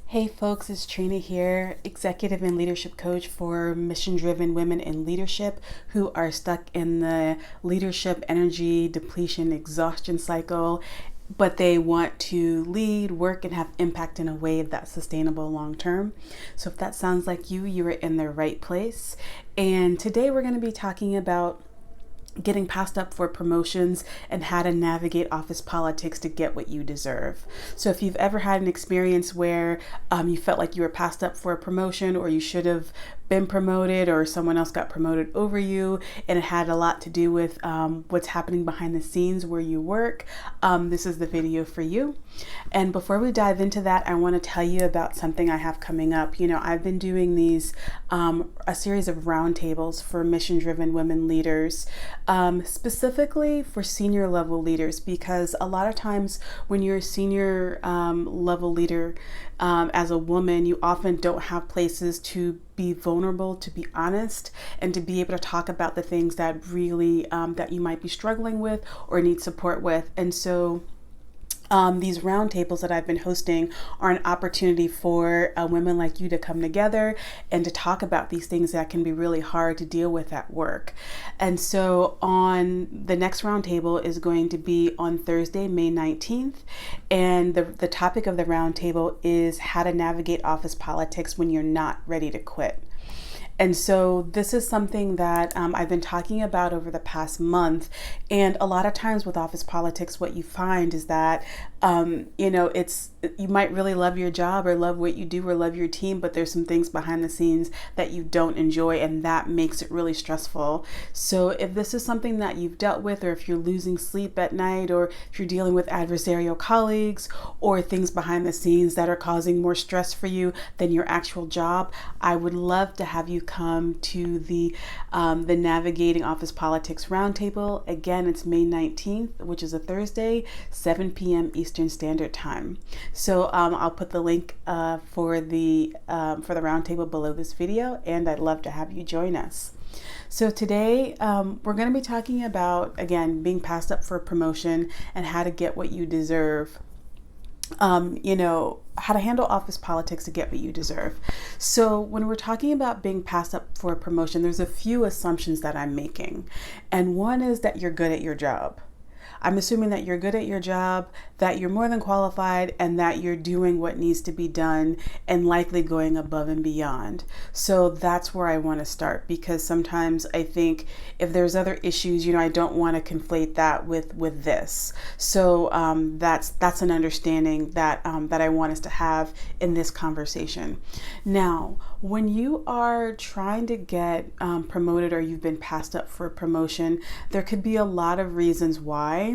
Hey folks, it's Trina here, executive and leadership coach for mission driven women in leadership who are stuck in the leadership energy depletion exhaustion cycle, but they want to lead, work, and have impact in a way that's sustainable long term. So if that sounds like you are in the right place. And today we're going to be talking about getting passed up for promotions and how to navigate office politics to get what you deserve. So if you've ever had an experience where you felt like you were passed up for a promotion, or you should have been promoted, or someone else got promoted over you, and it had a lot to do with what's happening behind the scenes where you work, this is the video for you. And before we dive into that, I want to tell you about something I have coming up. I've been doing these a series of roundtables for mission driven women leaders, specifically for senior level leaders, because a lot of times when you're a senior level leader as a woman, you often don't have places to be vulnerable, to be honest, and to be able to talk about the things that really that you might be struggling with or need support with. And so these roundtables that I've been hosting are an opportunity for women like you to come together and to talk about these things that can be really hard to deal with at work. And so on the next roundtable is going to be on Thursday, May 19th. And the topic of the roundtable is how to navigate office politics when you're not ready to quit. And so this is something that I've been talking about over the past month. And a lot of times with office politics, what you find is that, you might really love your job or love what you do or love your team, but there's some things behind the scenes that you don't enjoy, and that makes it really stressful. So if this is something that you've dealt with, or if you're losing sleep at night, or if you're dealing with adversarial colleagues or things behind the scenes that are causing more stress for you than your actual job, I would love to have you come to the Navigating Office Politics Roundtable. Again, it's May 19th, which is a Thursday, 7 p.m. Eastern Standard Time. So I'll put the link for the roundtable below this video, and I'd love to have you join us. So today we're going to be talking about, again, being passed up for a promotion and how to get what you deserve. How to handle office politics to get what you deserve. So when we're talking about being passed up for a promotion, there's a few assumptions that I'm making. And one is that you're good at your job. I'm assuming that you're good at your job, that you're more than qualified, and that you're doing what needs to be done and likely going above and beyond. So that's where I want to start, because sometimes I think if there's other issues, I don't want to conflate that with this. So that's an understanding that I want us to have in this conversation. Now, when you are trying to get promoted, or you've been passed up for a promotion, there could be a lot of reasons why.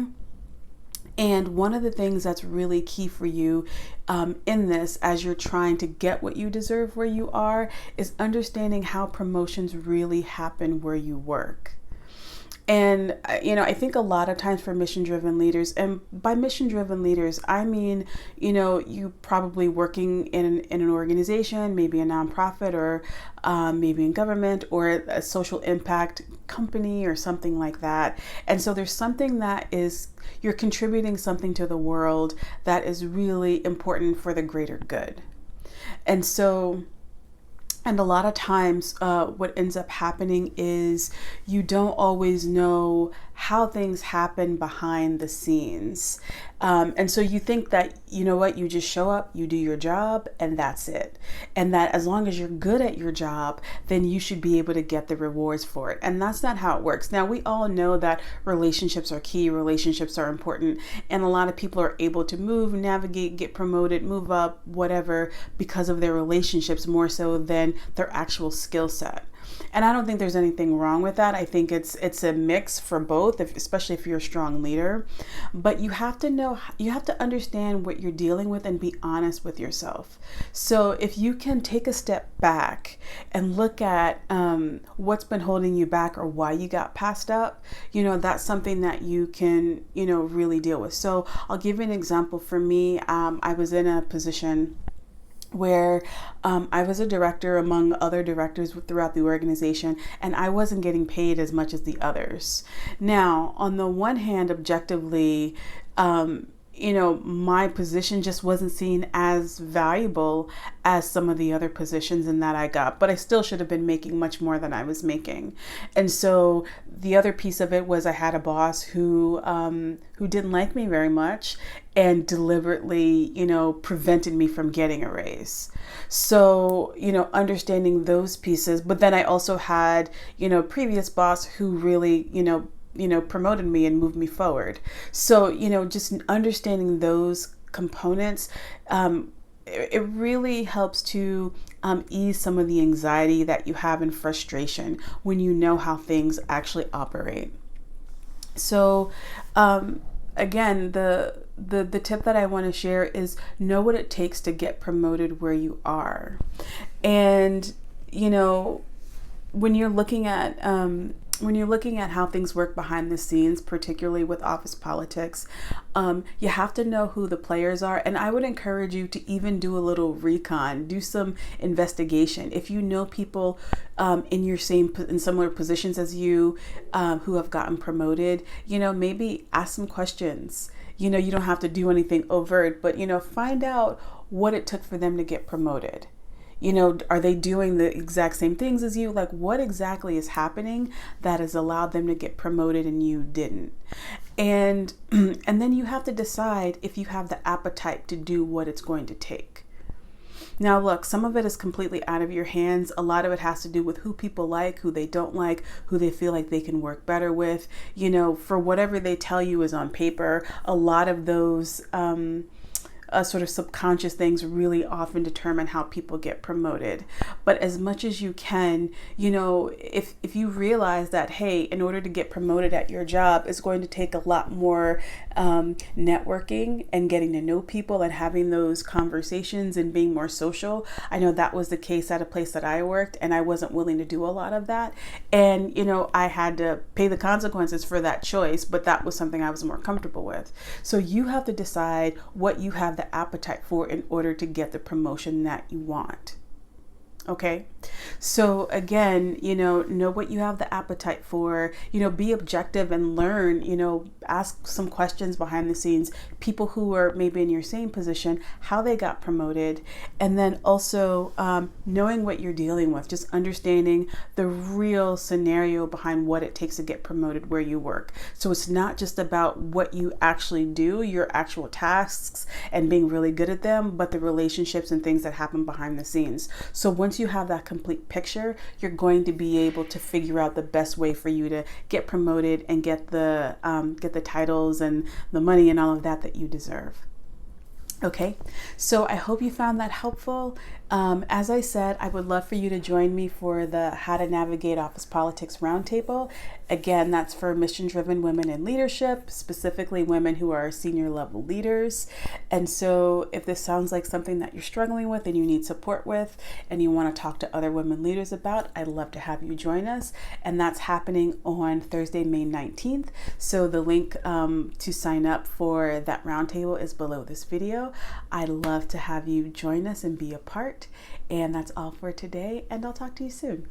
And one of the things that's really key for you in this, as you're trying to get what you deserve where you are, is understanding how promotions really happen where you work. And, I think a lot of times for mission-driven leaders, and by mission-driven leaders, I mean, you probably working in an organization, maybe a nonprofit, or maybe in government, or a social impact company or something like that. And so there's something that you're contributing something to the world that is really important for the greater good. And a lot of times what ends up happening is you don't always know how things happen behind the scenes. And so you think that, you just show up, you do your job, and that's it. And that as long as you're good at your job, then you should be able to get the rewards for it. And that's not how it works. Now, we all know that relationships are key, relationships are important, and a lot of people are able to move, navigate, get promoted, move up, whatever, because of their relationships more so than their actual skill set. And I don't think there's anything wrong with that. I think it's a mix for both, especially if you're a strong leader. But you have to understand what you're dealing with and be honest with yourself. So if you can take a step back and look at what's been holding you back or why you got passed up, that's something that you can, really deal with. So I'll give you an example. For me, I was in a position where I was a director among other directors throughout the organization, and I wasn't getting paid as much as the others. Now, on the one hand, objectively, my position just wasn't seen as valuable as some of the other positions in that I got, but I still should have been making much more than I was making. And so the other piece of it was I had a boss who didn't like me very much and deliberately, prevented me from getting a raise. So, understanding those pieces, but then I also had, previous boss who really, promoted me and moved me forward. So, just understanding those components, it really helps to ease some of the anxiety that you have and frustration when you know how things actually operate. So, again, the tip that I want to share is know what it takes to get promoted where you are. And, when you're looking at how things work behind the scenes, particularly with office politics, you have to know who the players are. And I would encourage you to even do a little recon, do some investigation. If you know people in similar positions as you who have gotten promoted, maybe ask some questions. You don't have to do anything overt, but, find out what it took for them to get promoted. Are they doing the exact same things as you? Like, what exactly is happening that has allowed them to get promoted and you didn't? And then you have to decide if you have the appetite to do what it's going to take. Now, look, some of it is completely out of your hands. A lot of it has to do with who people like, who they don't like, who they feel like they can work better with. For whatever they tell you is on paper, a lot of those sort of subconscious things really often determine how people get promoted. But as much as you can, if you realize that, hey, in order to get promoted at your job, it's going to take a lot more networking and getting to know people and having those conversations and being more social. I know that was the case at a place that I worked, and I wasn't willing to do a lot of that. And, I had to pay the consequences for that choice, but that was something I was more comfortable with. So you have to decide what you have the appetite for in order to get the promotion that you want. Okay. So again, know what you have the appetite for, be objective and learn, ask some questions behind the scenes, people who are maybe in your same position, how they got promoted. And then also knowing what you're dealing with, just understanding the real scenario behind what it takes to get promoted where you work. So it's not just about what you actually do, your actual tasks and being really good at them, but the relationships and things that happen behind the scenes. So once you have that complete picture, you're going to be able to figure out the best way for you to get promoted and get the titles and the money and all of that you deserve. Okay, so I hope you found that helpful. As I said, I would love for you to join me for the How to Navigate Office Politics Roundtable. Again, that's for mission-driven women in leadership, specifically women who are senior level leaders. And so if this sounds like something that you're struggling with and you need support with and you want to talk to other women leaders about, I'd love to have you join us. And that's happening on Thursday, May 19th. So the link to sign up for that roundtable is below this video. I'd love to have you join us and be a part. And that's all for today, and I'll talk to you soon.